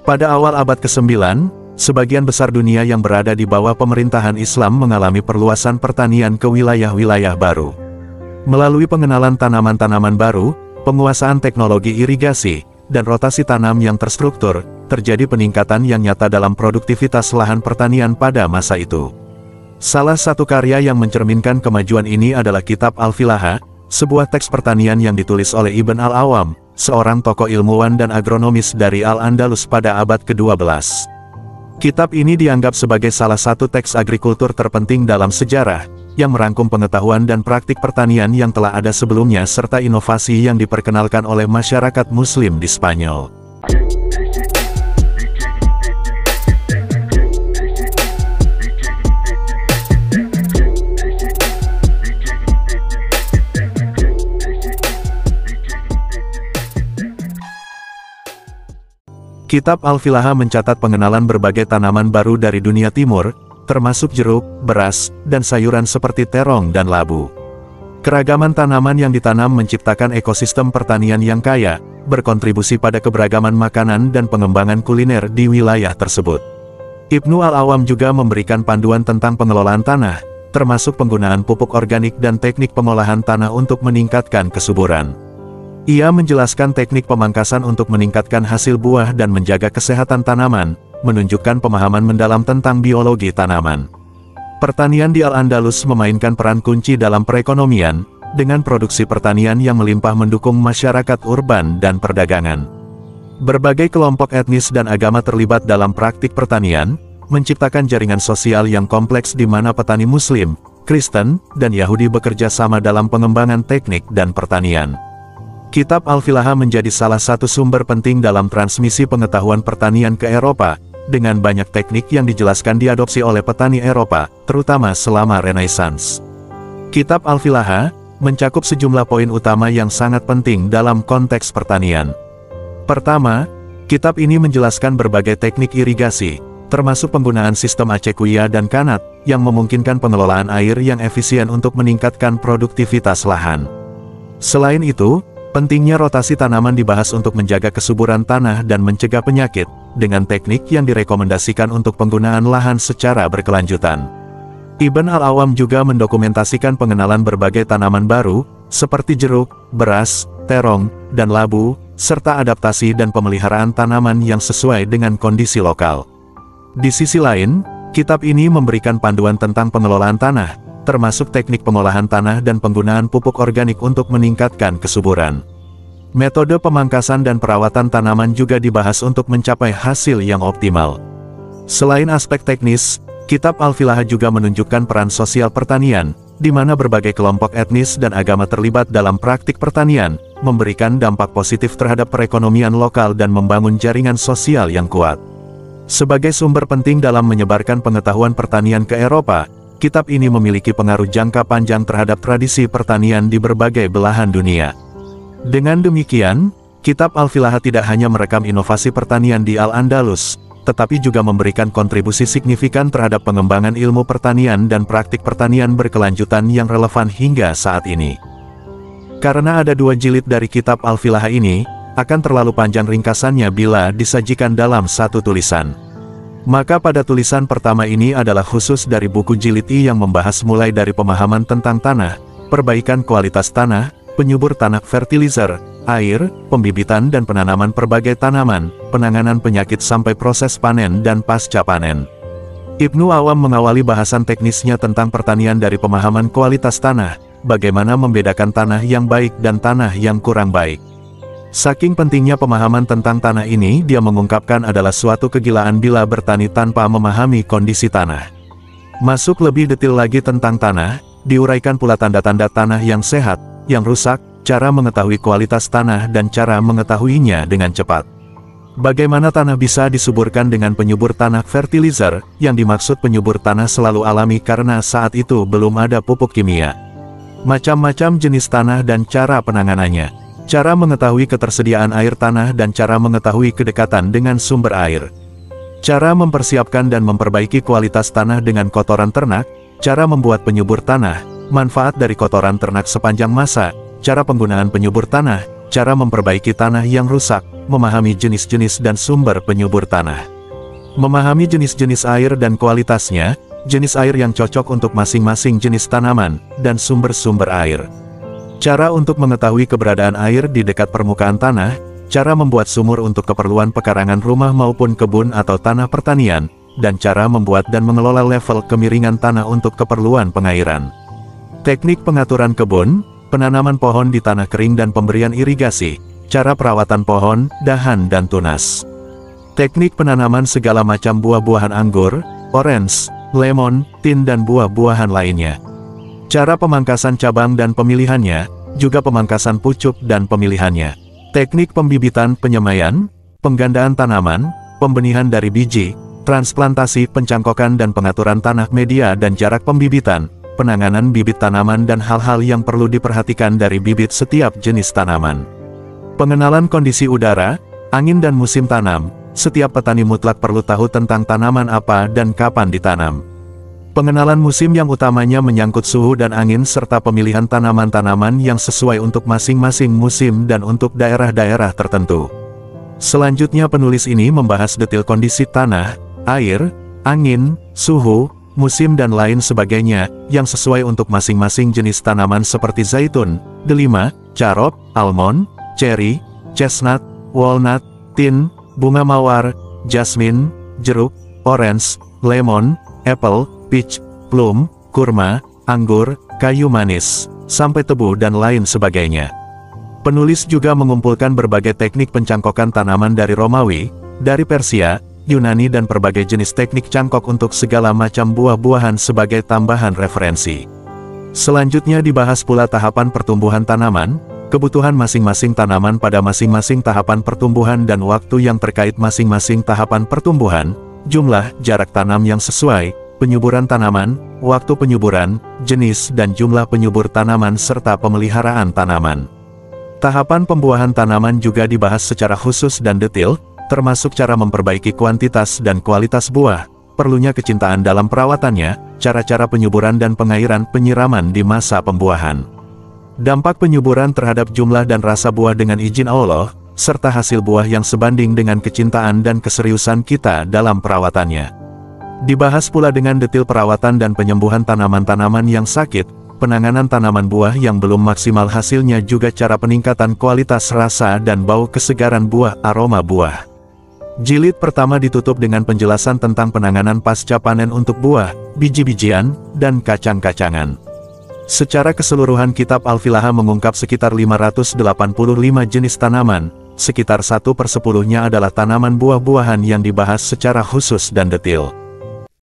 Pada awal abad ke-9, sebagian besar dunia yang berada di bawah pemerintahan Islam mengalami perluasan pertanian ke wilayah-wilayah baru. Melalui pengenalan tanaman-tanaman baru, penguasaan teknologi irigasi, dan rotasi tanam yang terstruktur, terjadi peningkatan yang nyata dalam produktivitas lahan pertanian pada masa itu. Salah satu karya yang mencerminkan kemajuan ini adalah Kitab Al-Filaha, sebuah teks pertanian yang ditulis oleh Ibn Al-Awam, seorang tokoh ilmuwan dan agronomis dari Al-Andalus pada abad ke-12. Kitab ini dianggap sebagai salah satu teks agrikultur terpenting dalam sejarah, yang merangkum pengetahuan dan praktik pertanian yang telah ada sebelumnya serta inovasi yang diperkenalkan oleh masyarakat Muslim di Spanyol. Kitab Al-Filaha mencatat pengenalan berbagai tanaman baru dari dunia timur, termasuk jeruk, beras, dan sayuran seperti terong dan labu. Keragaman tanaman yang ditanam menciptakan ekosistem pertanian yang kaya, berkontribusi pada keberagaman makanan dan pengembangan kuliner di wilayah tersebut. Ibnu Al-Awam juga memberikan panduan tentang pengelolaan tanah, termasuk penggunaan pupuk organik dan teknik pengolahan tanah untuk meningkatkan kesuburan. Ia menjelaskan teknik pemangkasan untuk meningkatkan hasil buah dan menjaga kesehatan tanaman, menunjukkan pemahaman mendalam tentang biologi tanaman. Pertanian di Al-Andalus memainkan peran kunci dalam perekonomian, dengan produksi pertanian yang melimpah mendukung masyarakat urban dan perdagangan. Berbagai kelompok etnis dan agama terlibat dalam praktik pertanian, menciptakan jaringan sosial yang kompleks di mana petani Muslim, Kristen, dan Yahudi bekerja sama dalam pengembangan teknik dan pertanian. Kitab Al-Filaha menjadi salah satu sumber penting dalam transmisi pengetahuan pertanian ke Eropa, dengan banyak teknik yang dijelaskan diadopsi oleh petani Eropa, terutama selama Renaissance. Kitab Al-Filaha mencakup sejumlah poin utama yang sangat penting dalam konteks pertanian. Pertama, kitab ini menjelaskan berbagai teknik irigasi, termasuk penggunaan sistem acequia dan kanat, yang memungkinkan pengelolaan air yang efisien untuk meningkatkan produktivitas lahan. Selain itu, pentingnya rotasi tanaman dibahas untuk menjaga kesuburan tanah dan mencegah penyakit, dengan teknik yang direkomendasikan untuk penggunaan lahan secara berkelanjutan. Ibn Al-Awam juga mendokumentasikan pengenalan berbagai tanaman baru, seperti jeruk, beras, terong, dan labu, serta adaptasi dan pemeliharaan tanaman yang sesuai dengan kondisi lokal. Di sisi lain, kitab ini memberikan panduan tentang pengelolaan tanah, termasuk teknik pengolahan tanah dan penggunaan pupuk organik untuk meningkatkan kesuburan. Metode pemangkasan dan perawatan tanaman juga dibahas untuk mencapai hasil yang optimal. Selain aspek teknis, Kitab Al-Filaha juga menunjukkan peran sosial pertanian, di mana berbagai kelompok etnis dan agama terlibat dalam praktik pertanian, memberikan dampak positif terhadap perekonomian lokal dan membangun jaringan sosial yang kuat. Sebagai sumber penting dalam menyebarkan pengetahuan pertanian ke Eropa, kitab ini memiliki pengaruh jangka panjang terhadap tradisi pertanian di berbagai belahan dunia. Dengan demikian, Kitab Al-Filaha tidak hanya merekam inovasi pertanian di Al-Andalus, tetapi juga memberikan kontribusi signifikan terhadap pengembangan ilmu pertanian dan praktik pertanian berkelanjutan yang relevan hingga saat ini. Karena ada 2 jilid dari Kitab Al-Filaha ini, akan terlalu panjang ringkasannya bila disajikan dalam satu tulisan. Maka pada tulisan pertama ini adalah khusus dari buku jilid I yang membahas mulai dari pemahaman tentang tanah, perbaikan kualitas tanah, penyubur tanah, fertilizer, air, pembibitan dan penanaman berbagai tanaman, penanganan penyakit sampai proses panen dan pasca panen. Ibnu Awam mengawali bahasan teknisnya tentang pertanian dari pemahaman kualitas tanah, bagaimana membedakan tanah yang baik dan tanah yang kurang baik. Saking pentingnya pemahaman tentang tanah ini, dia mengungkapkan adalah suatu kegilaan bila bertani tanpa memahami kondisi tanah. Masuk lebih detail lagi tentang tanah, diuraikan pula tanda-tanda tanah yang sehat, yang rusak, cara mengetahui kualitas tanah dan cara mengetahuinya dengan cepat. Bagaimana tanah bisa disuburkan dengan penyubur tanah fertilizer, yang dimaksud penyubur tanah selalu alami karena saat itu belum ada pupuk kimia. Macam-macam jenis tanah dan cara penanganannya. Cara mengetahui ketersediaan air tanah dan cara mengetahui kedekatan dengan sumber air. Cara mempersiapkan dan memperbaiki kualitas tanah dengan kotoran ternak, cara membuat penyubur tanah, manfaat dari kotoran ternak sepanjang masa, cara penggunaan penyubur tanah, cara memperbaiki tanah yang rusak, memahami jenis-jenis dan sumber penyubur tanah. Memahami jenis-jenis air dan kualitasnya, jenis air yang cocok untuk masing-masing jenis tanaman, dan sumber-sumber air. Cara untuk mengetahui keberadaan air di dekat permukaan tanah, cara membuat sumur untuk keperluan pekarangan rumah maupun kebun atau tanah pertanian, dan cara membuat dan mengelola level kemiringan tanah untuk keperluan pengairan. Teknik pengaturan kebun, penanaman pohon di tanah kering dan pemberian irigasi, cara perawatan pohon, dahan dan tunas. Teknik penanaman segala macam buah-buahan anggur, orange, lemon, tin dan buah-buahan lainnya. Cara pemangkasan cabang dan pemilihannya, juga pemangkasan pucuk dan pemilihannya. Teknik pembibitan penyemaian, penggandaan tanaman, pembenihan dari biji, transplantasi pencangkokan dan pengaturan tanah media dan jarak pembibitan, penanganan bibit tanaman dan hal-hal yang perlu diperhatikan dari bibit setiap jenis tanaman. Pengenalan kondisi udara, angin dan musim tanam, setiap petani mutlak perlu tahu tentang tanaman apa dan kapan ditanam. Pengenalan musim yang utamanya menyangkut suhu dan angin serta pemilihan tanaman-tanaman yang sesuai untuk masing-masing musim dan untuk daerah-daerah tertentu. Selanjutnya penulis ini membahas detail kondisi tanah, air, angin, suhu, musim dan lain sebagainya, yang sesuai untuk masing-masing jenis tanaman seperti zaitun, delima, carop, almond, cherry, chestnut, walnut, tin, bunga mawar, jasmine, jeruk, orange, lemon, apple, peach, plum, kurma, anggur, kayu manis, sampai tebu dan lain sebagainya. Penulis juga mengumpulkan berbagai teknik pencangkokan tanaman dari Romawi, dari Persia, Yunani dan berbagai jenis teknik cangkok untuk segala macam buah-buahan sebagai tambahan referensi. Selanjutnya dibahas pula tahapan pertumbuhan tanaman, kebutuhan masing-masing tanaman pada masing-masing tahapan pertumbuhan dan waktu yang terkait masing-masing tahapan pertumbuhan, jumlah, jarak tanam yang sesuai, penyuburan tanaman, waktu penyuburan, jenis dan jumlah penyubur tanaman serta pemeliharaan tanaman. Tahapan pembuahan tanaman juga dibahas secara khusus dan detail, termasuk cara memperbaiki kuantitas dan kualitas buah, perlunya kecintaan dalam perawatannya, cara-cara penyuburan dan pengairan penyiraman di masa pembuahan. Dampak penyuburan terhadap jumlah dan rasa buah dengan izin Allah, serta hasil buah yang sebanding dengan kecintaan dan keseriusan kita dalam perawatannya. Dibahas pula dengan detail perawatan dan penyembuhan tanaman-tanaman yang sakit, penanganan tanaman buah yang belum maksimal hasilnya juga cara peningkatan kualitas rasa dan bau kesegaran buah, aroma buah. Jilid pertama ditutup dengan penjelasan tentang penanganan pasca panen untuk buah, biji-bijian, dan kacang-kacangan. Secara keseluruhan kitab Al-Filaha mengungkap sekitar 585 jenis tanaman, sekitar 1/10-nya adalah tanaman buah-buahan yang dibahas secara khusus dan detail.